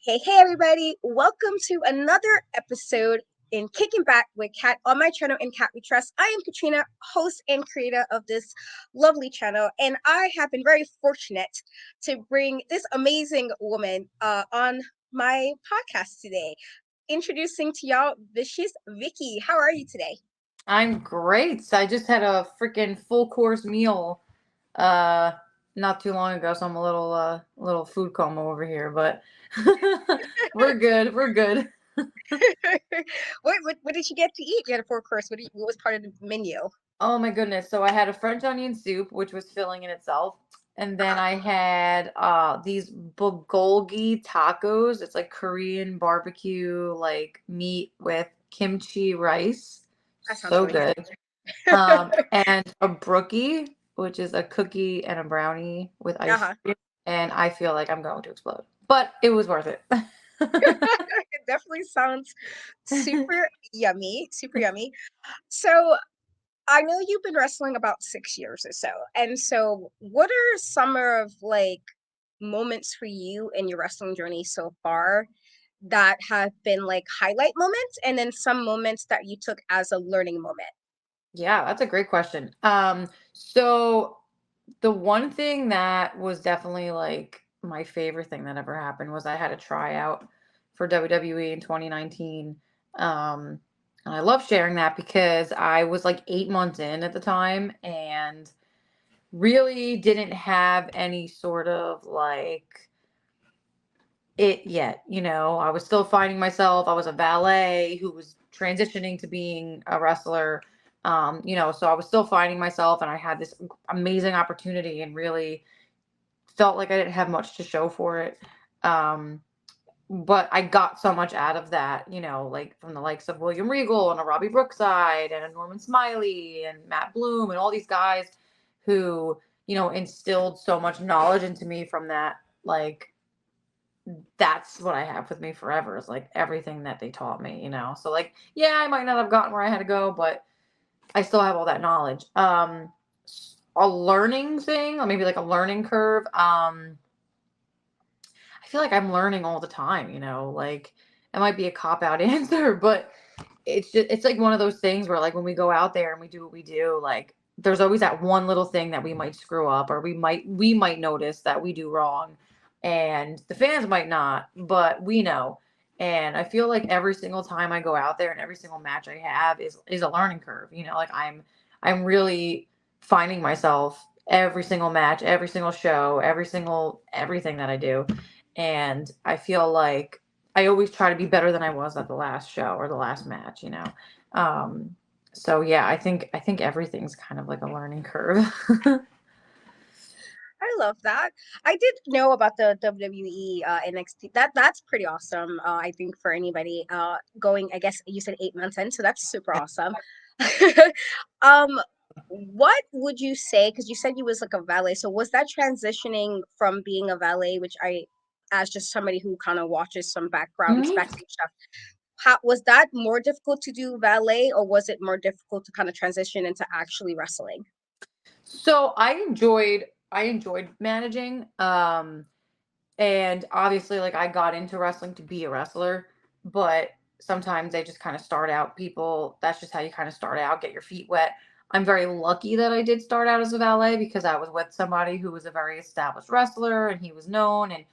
Hey, everybody. Welcome to another episode in Kicking Back with Kat on my channel, In Cat We Trust. I am Katrina, host and creator of this lovely channel, and I have been very fortunate to bring this amazing woman on my podcast today. Introducing to y'all, Vicious Vicki. How are you today? I'm great. So I just had a freaking full course meal uh not too long ago, so I'm a little food coma over here, but we're good. We're good. What did you get to eat? You had a four course. What was part of the menu? Oh my goodness. So I had a French onion soup, which was filling in itself. And then Uh-huh. I had these bulgogi tacos. It's like Korean barbecue like meat with kimchi rice. That sounds So really good. good. And a brookie, which is a cookie and a brownie with ice Uh-huh. cream. And I feel like I'm going to explode. But it was worth it. It definitely sounds super yummy, super yummy. So I know you've been wrestling about 6 years or so. And so what are some of like moments for you in your wrestling journey so far that have been like highlight moments and then some moments that you took as a learning moment? Yeah, that's a great question. So the one thing that was definitely like my favorite thing that ever happened was I had a tryout for WWE in 2019. And I love sharing that because I was like 8 months in at the time and really didn't have any sort of like it yet. I was still finding myself. I was a valet who was transitioning to being a wrestler. So I was still finding myself and I had this amazing opportunity and really felt like I didn't have much to show for it. Um, but I got so much out of that, like from the likes of William Regal and a Robbie Brookside and a Norman Smiley and Matt Bloom and all these guys who, instilled so much knowledge into me from that. Like, that's what I have with me forever is like everything that they taught me. So like, yeah, I might not have gotten where I had to go, but I still have all that knowledge. A learning thing, or maybe like a learning curve. I feel like I'm learning all the time. Like it might be a cop out answer, but it's like one of those things where like when we go out there and we do what we do, like there's always that one little thing that we might screw up or we might notice that we do wrong and the fans might not, but we know. And I feel like every single time I go out there and every single match I have is a learning curve. Like I'm really finding myself every single match, every single show, everything that I do. And I feel like I always try to be better than I was at the last show or the last match. Um, so yeah, I think everything's kind of like a learning curve. I love that. I did know about the WWE NXT. That's pretty awesome. I think for anybody going, I guess you said 8 months in, so that's super awesome. um, what would you say? Because you said you was like a valet. So was that transitioning from being a valet, which as just somebody who kind of watches some Mhm. backstage stuff, how was that more difficult to do valet, or was it more difficult to kind of transition into actually wrestling? So I enjoyed managing. And obviously like I got into wrestling to be a wrestler, but sometimes they just kind of start out people, that's just how you kind of start out, get your feet wet. I'm very lucky that I did start out as a valet because I was with somebody who was a very established wrestler and he was known and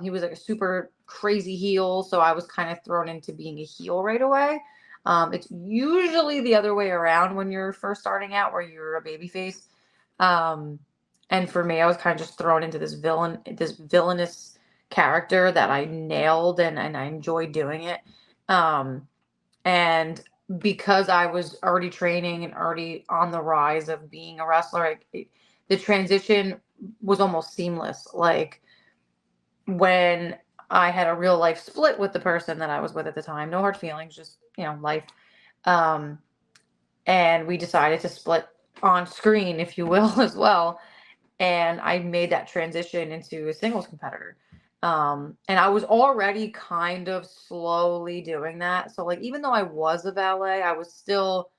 he was like a super crazy heel, so I was kind of thrown into being a heel right away. It's usually the other way around when you're first starting out where you're a baby face. um, and for me, I was kind of just thrown into this villainous character that I nailed and I enjoyed doing it. Um, and because I was already training and already on the rise of being a wrestler, the transition was almost seamless. Like when I had a real life split with the person that I was with at the time, no hard feelings, just, life. Um, and we decided to split on screen, if you will, as well, and I made that transition into a singles competitor. And I was already kind of slowly doing that. So like even though I was a valet, I was still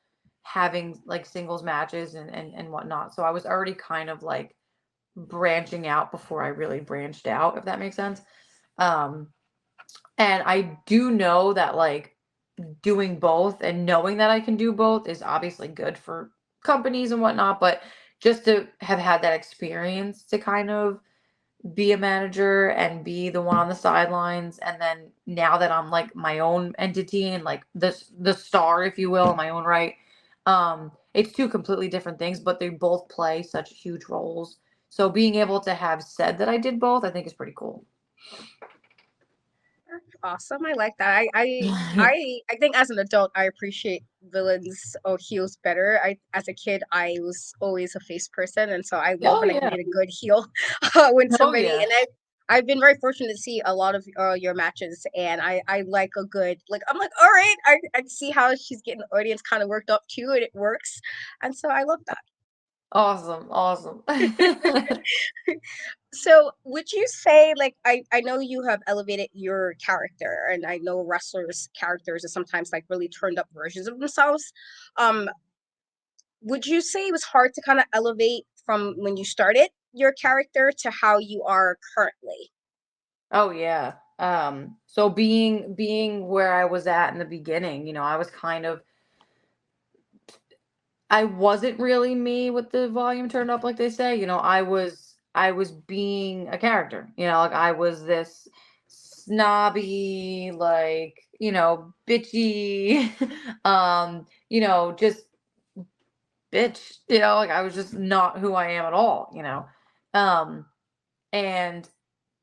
having like singles matches and whatnot. So I was already kind of like branching out before I really branched out, if that makes sense. Um, And I do know that like doing both and knowing that I can do both is obviously good for companies and whatnot, but just to have had that experience to kind of be a manager and be the one on the sidelines, and then now that I'm like my own entity and like the star, if you will, in my own right, it's two completely different things, but they both play such huge roles. So being able to have said that I did both, I think is pretty cool. Awesome. I like that. I think as an adult I appreciate villains or heels better. I as a kid I was always a face person, and so I love Oh when I can yeah. get a good heel when Oh somebody, yeah. and I've been very fortunate to see a lot of your matches, and I like a good, like, I'm like, all right, I see how she's getting the audience kind of worked up too, and it works, and so I love that. Awesome. Awesome. So, would you say, like, I know you have elevated your character, and I know wrestlers' characters are sometimes like really turned up versions of themselves. Um, would you say it was hard to kind of elevate from when you started your character to how you are currently? Oh yeah. So being where I was at in the beginning, I was kind of I wasn't really me with the volume turned up like they say. I was being a character. Like I was this snobby, like, bitchy, just bitch, like I was just not who I am at all. Um and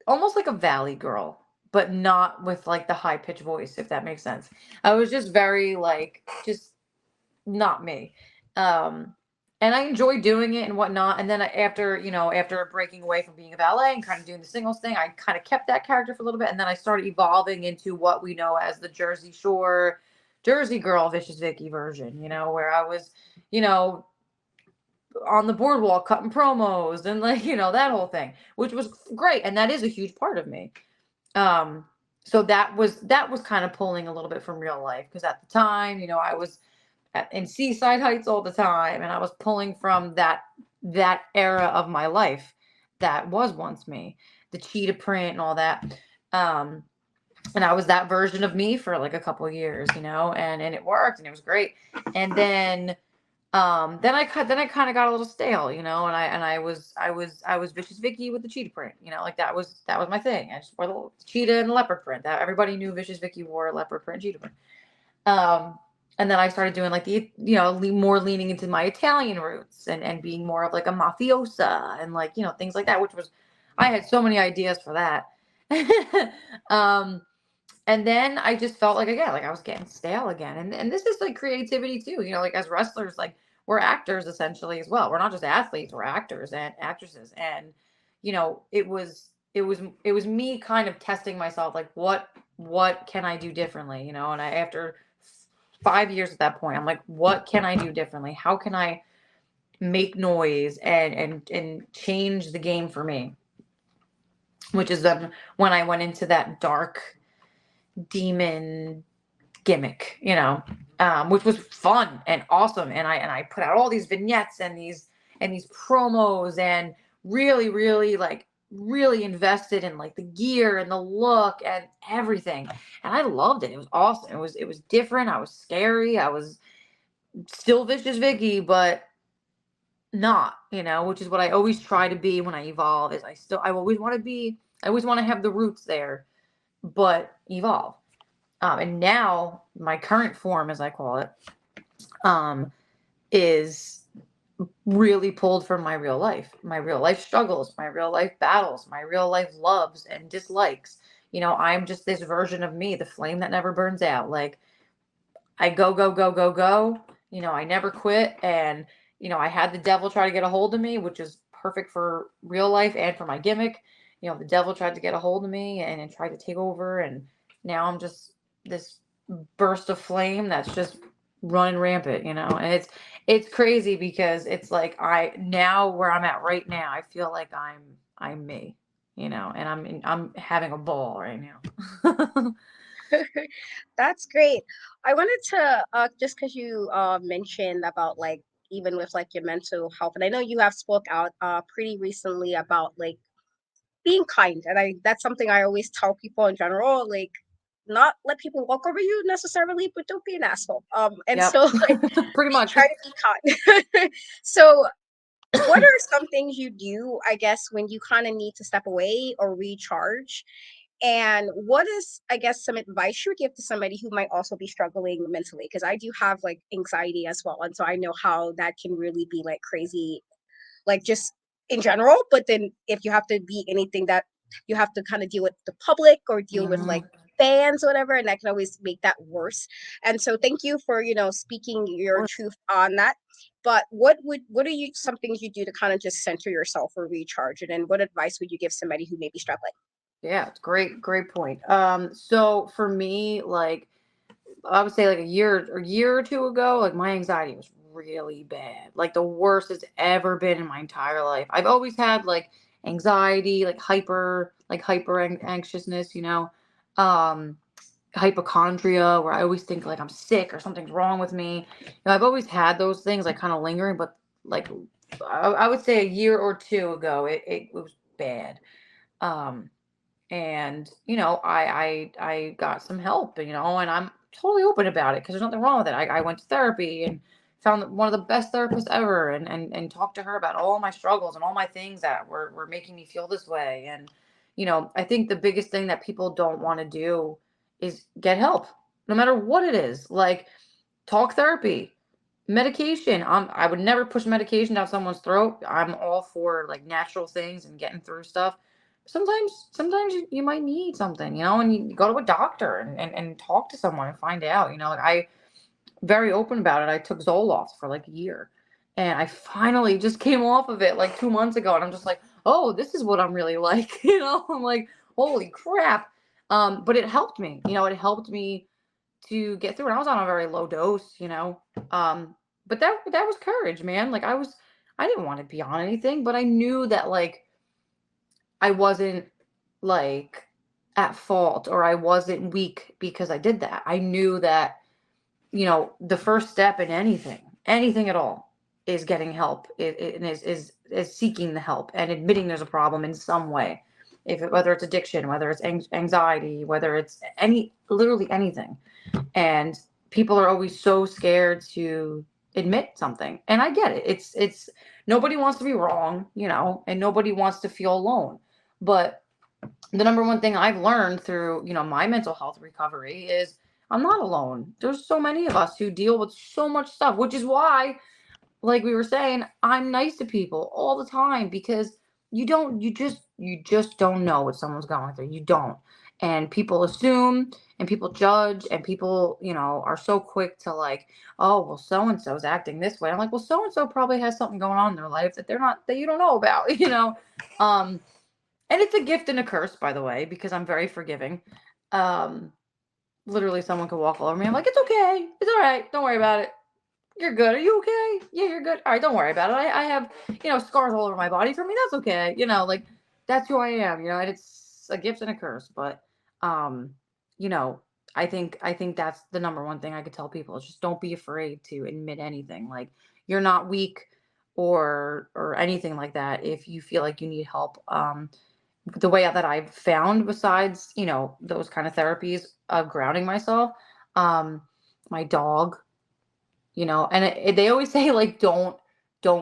almost like a valley girl, but not with like the high pitched voice, if that makes sense. I was just very like just not me. Um, and I enjoy doing it and whatnot. And then after breaking away from being a valet and kind of doing the singles thing, I kind of kept that character for a little bit. And then I started evolving into what we know as the Jersey Shore, Jersey Girl, Vicious Vicky version, where I was, you know, on the boardwalk cutting promos and like, that whole thing, which was great. And that is a huge part of me. Um, so that was kind of pulling a little bit from real life because at the time, I was in Seaside Heights all the time, and I was pulling from that era of my life that was once me, the cheetah print and all that. Um, and I was that version of me for like a couple of years, and it worked and it was great. And then I kind of got a little stale, and I was Vicious Vicky with the cheetah print, like that was my thing. I just wore the cheetah and leopard print. That everybody knew Vicious Vicky wore leopard print, cheetah print. Um, and then I started doing like more leaning into my Italian roots and being more of like a mafiosa and like, things like that, which was, I had so many ideas for that. um, and then I just felt like, again, like I was getting stale again. And this is like creativity too, like as wrestlers, like we're actors essentially as well. We're not just athletes, we're actors and actresses. And, it was me kind of testing myself, like what can I do differently, and after 5 years at that point, I'm like, what can I do differently? How can I make noise and change the game for me? Which is then when I went into that dark demon gimmick, which was fun and awesome. And I put out all these vignettes and these promos and really, really like really invested in like the gear and the look and everything. And I loved it. It was awesome. It was different. I was scary. I was still Vicious Vicky, but not, which is what I always try to be when I evolve. I always want to be, I always want to have the roots there, but evolve. And now my current form, as I call it, um, is really pulled from my real life struggles, my real life battles, my real life loves and dislikes. I'm just this version of me, the flame that never burns out. Like I go, go, go, go, go. I never quit. And, I had the devil try to get a hold of me, which is perfect for real life and for my gimmick. The devil tried to get a hold of me and tried to take over. And now I'm just this burst of flame that's just running rampant, and it's crazy because it's like now where I'm at right now, I feel like I'm me, and I'm having a ball right now. That's great. I wanted to just because you mentioned about, like, even with like your mental health, and I know you have spoke out pretty recently about like being kind, and that's something I always tell people in general, like, not let people walk over you necessarily, but don't be an asshole. And Yep. so like Pretty be much. try to be kind. So what are some things you do, I guess, when you kind of need to step away or recharge? And what is, I guess, some advice you would give to somebody who might also be struggling mentally? Because I do have like anxiety as well. And so I know how that can really be like crazy, like just in general. But then if you have to be anything that you have to kind of deal with the public or deal with like Mhm. fans or whatever, and that can always make that worse. And so thank you for, speaking Of your course. truth on that. But what are you some things you do to kind of just center yourself or recharge? And then what advice would you give somebody who may be struggling? Yeah, it's great point. So for me, like I would say like a year or two ago, like my anxiety was really bad. Like the worst it's ever been in my entire life. I've always had like anxiety, like hyper anxiousness, um, hypochondria, where I always think like I'm sick or something's wrong with me. I've always had those things like kind of lingering, but like I would say a year or two ago, it was bad. Um, and I got some help, and I'm totally open about it because there's nothing wrong with it. I went to therapy and found one of the best therapists ever, and talked to her about all my struggles and all my things that were making me feel this way. And I think the biggest thing that people don't want to do is get help, no matter what it is. Like, talk therapy, medication. I would never push medication down someone's throat. I'm all for like natural things and getting through stuff. Sometimes you might need something, and you go to a doctor and talk to someone and find out. Like, I very open about it. I took Zoloft for like a year, and I finally just came off of it like 2 months ago, and I'm just like, oh, this is what I'm really like. I'm like, holy crap. But it helped me. It helped me to get through. And I was on a very low dose, Um, but that was courage, man. Like, I didn't want to be on anything, but I knew that like I wasn't like at fault, or I wasn't weak because I did that. I knew that, the first step in anything at all, is getting help. It is seeking the help and admitting there's a problem in some way. Whether it's addiction, whether it's anxiety, whether it's literally anything. And people are always so scared to admit something, and I get it. It's nobody wants to be wrong, and nobody wants to feel alone. But the number one thing I've learned through, my mental health recovery is I'm not alone. There's so many of us who deal with so much stuff, which is why, like we were saying, I'm nice to people all the time, because you just don't know what someone's going through. You don't. And people assume, and people judge, and people, are so quick to like, oh, well, so and so's acting this way. I'm like, well, so and so probably has something going on in their life that you don't know about, Um, and it's a gift and a curse, by the way, because I'm very forgiving. Um, Literally someone could walk all over me. I'm like, it's okay. It's all right. Don't worry about it. You're good. Are you okay? Yeah, you're good. All right, don't worry about it. I have, scars all over my body. For me, that's okay. Like, that's who I am, and it's a gift and a curse. But um, you know, I think that's the number one thing I could tell people is just don't be afraid to admit anything. Like, you're not weak or anything like that if you feel like you need help. The way that I've found, besides, those kind of therapies of grounding myself, um, my dog, and they always say like don't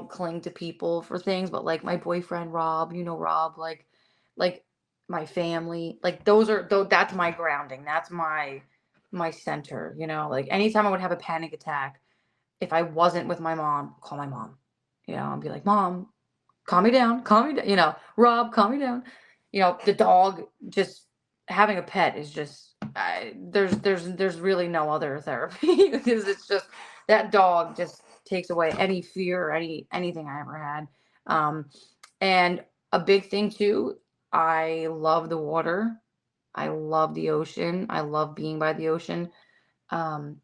cling to people for things, but like my boyfriend Rob, Rob, like my family, like those are though that's my grounding. That's my center, like anytime I would have a panic attack, if I wasn't with my mom, call my mom. I'd be like, Mom, calm me down, Rob, calm me down. The dog, just having a pet is just, there's really no other therapy because it's just that dog just takes away any fear or anything I ever had. Um, and a big thing too, I love the water. I love the ocean. I love being by the ocean.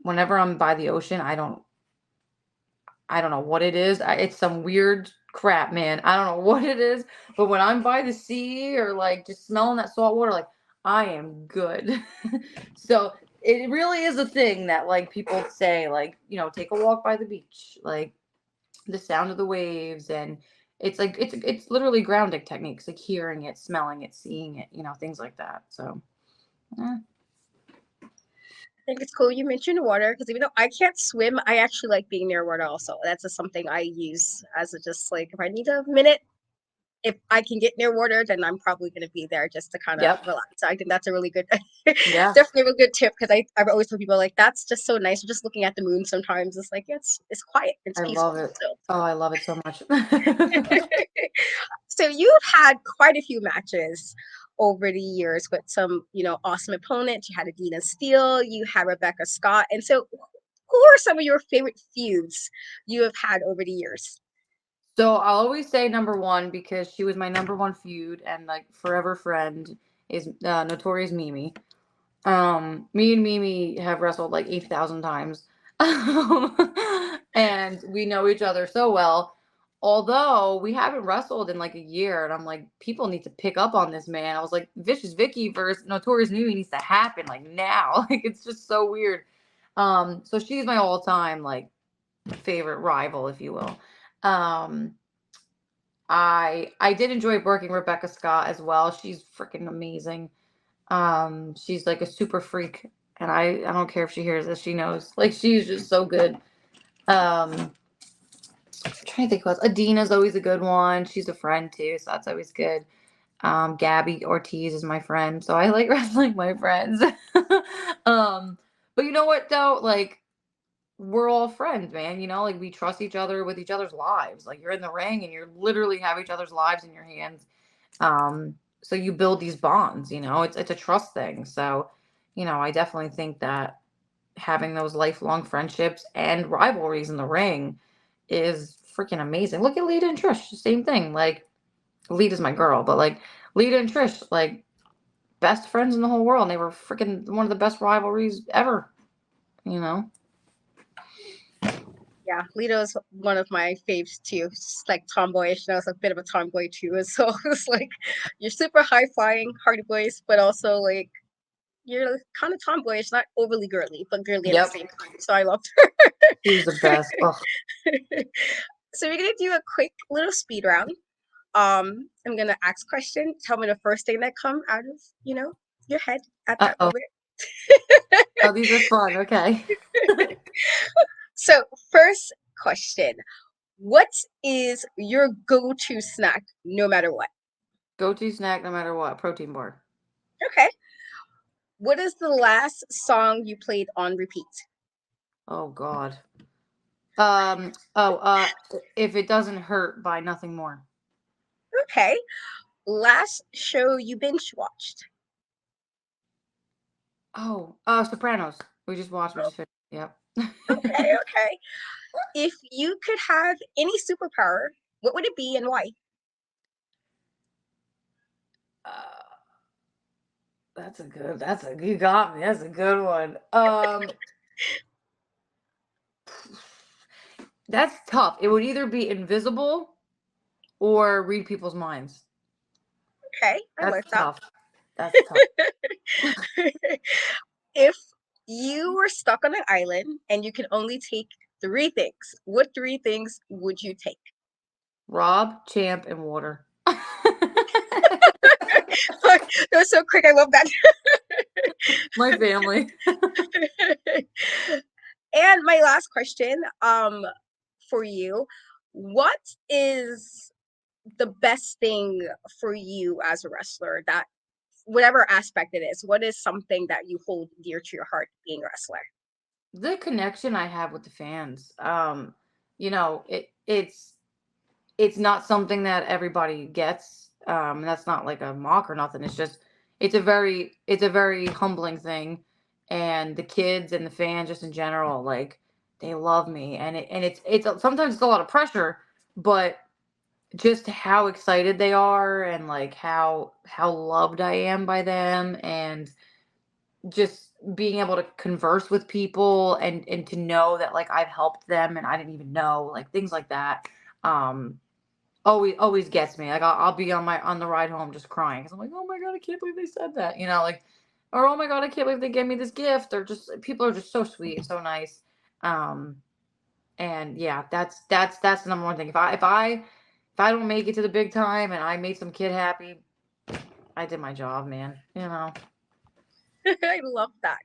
Whenever I'm by the ocean, I don't know what it is. It's some weird crap, man. I don't know what it is, but when I'm by the sea or like just smelling that salt water, like I am good. So it really is a thing that like people say, like, take a walk by the beach, like the sound of the waves, It's like it's literally grounding techniques, like hearing it, smelling it, seeing it, things like that. So, eh, I think it's cool you mentioned water because even though I can't swim, I actually like being near water also. That's just something I use as a just like if I need a minute, if I can get near water, then I'm probably going to be there just to kind of yep, relax. So I think that's a really good, yeah, definitely a really good tip because I've always told people like that's just so nice. Just looking at the moon sometimes it's like it's quiet, it's I love peaceful. it. So Oh, I love it so much. so you've had quite a few matches over the years with some, awesome opponents. You had Adina Steele, you had Rebecca Scott. And so who are some of your favorite feuds you have had over the years? So I'll always say number one because she was my number one feud and like forever friend is Notorious Mimi. Me and Mimi have wrestled like 8,000 times. And we know each other so well. Although we haven't wrestled in like a year, and I'm like, people need to pick up on this, man. I was like, Vicious Vicky versus Notorious Mimi needs to happen like now. Like it's just so weird. So she's my all-time like favorite rival, if you will. Um, I did enjoy working Rebecca Scott as well. She's freaking amazing. She's like a super freak, and I don't care if she hears this. She knows. Like she's just so good. I'm trying to think who else. Adina's always a good one. She's a friend too, so that's always good. Gabby Ortiz is my friend, so I like wrestling my friends. um, but you know what though? Like we're all friends, man. Like we trust each other with each other's lives. Like you're in the ring and you're literally have each other's lives in your hands. So you build these bonds, it's a trust thing. So, I definitely think that having those lifelong friendships and rivalries in the ring is freaking amazing. Look at Lita and Trish, same thing. Like Lita's my girl, but like Lita and Trish, like best friends in the whole world. And they were freaking one of the best rivalries ever, you know? Yeah, Lito's one of my faves too. She's like tomboyish, and I was a bit of a tomboy too. So it's like you're super high flying, hardy boys, but also like you're kind of tomboyish, not overly girly, but girly at the Yep. same time. So I loved She was the best. Ugh. her. So we're gonna do a quick little speed round. I'm gonna ask question. Tell me the first thing that come out of your head at that Uh-oh. moment. Oh, these are fun. Okay. So first question: what is your go-to snack, no matter what? Go-to snack no matter what. Protein bar. Okay. What is the last song you played on repeat? Oh God. If it doesn't hurt by nothing more. Okay. Last show you binge watched? Oh, Sopranos. We just finished. Yep. Okay, okay. If you could have any superpower, what would it be and why? uh, you got me. That's a good one. That's tough. It would either be invisible or read people's minds. Okay, I That's like that. tough. That's tough. If you were stuck on an island and you can only take three things, what three things would you take? Rob, Champ, and water. That was so quick. I love that. My family. And my last question, for you, what is the best thing for you as a wrestler that whatever aspect it is, what is something that you hold dear to your heart being a wrestler? The connection I have with the fans. It's not something that everybody gets. That's not like a mock or nothing. It's just it's a very humbling thing, and the kids and the fans just in general, like they love me, and it's sometimes it's a lot of pressure, but just how excited they are and like how loved I am by them and just being able to converse with people and to know that like I've helped them and I didn't even know like things like that. Um, always gets me. Like I'll be on the ride home just crying because I'm like, oh my god, I can't believe they said that. Like, or oh my god, I can't believe they gave me this gift. Or just people are just so sweet and so nice. And yeah, that's the number one thing. If I If I don't make it to the big time and I made some kid happy, I did my job, man. You know. I love that.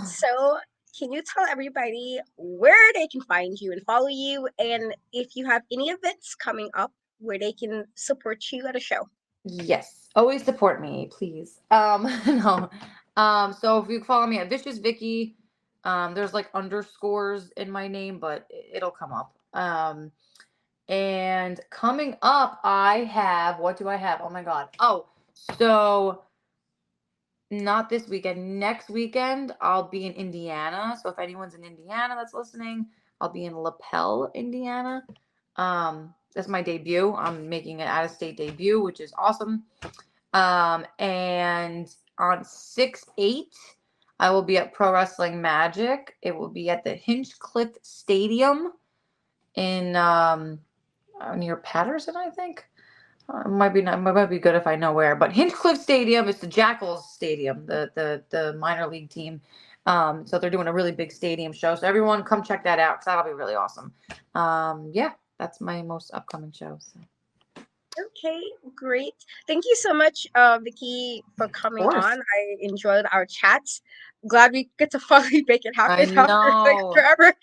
So, can you tell everybody where they can find you and follow you, and if you have any events coming up where they can support you at a show? Yes, always support me, please. No. So if you follow me at Vicious Vicki, there's like underscores in my name, but it'll come up. And coming up, I have, what do I have? Oh my God. Oh, so not this weekend. Next weekend, I'll be in Indiana. So if anyone's in Indiana that's listening, I'll be in LaPel, Indiana. That's my debut. I'm making an out of state debut, which is awesome. And on 6/8, I will be at Pro Wrestling Magic. It will be at the Hinchcliffe Stadium in near Patterson, I think. Might be not, might be good if I know where, but Hinchcliffe Stadium is the Jackals Stadium, the minor league team. So they're doing a really big stadium show. So everyone, come check that out because that'll be really awesome. Yeah, that's my most upcoming show. So. Okay, great. Thank you so much, Vicky, for Of coming course. on. I enjoyed our chats. Glad we get to finally make it I happen after like know. forever.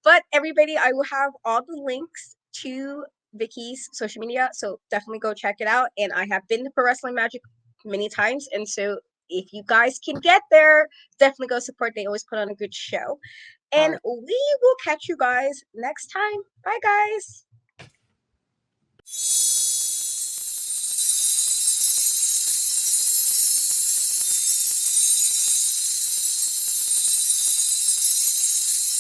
But everybody, I will have all the links to Vicky's social media, so definitely go check it out. And I have been to Pro Wrestling Magic many times, and so if you guys can get there, definitely go support. They always put on a good show. All And right. we will catch you guys next time. Bye, guys.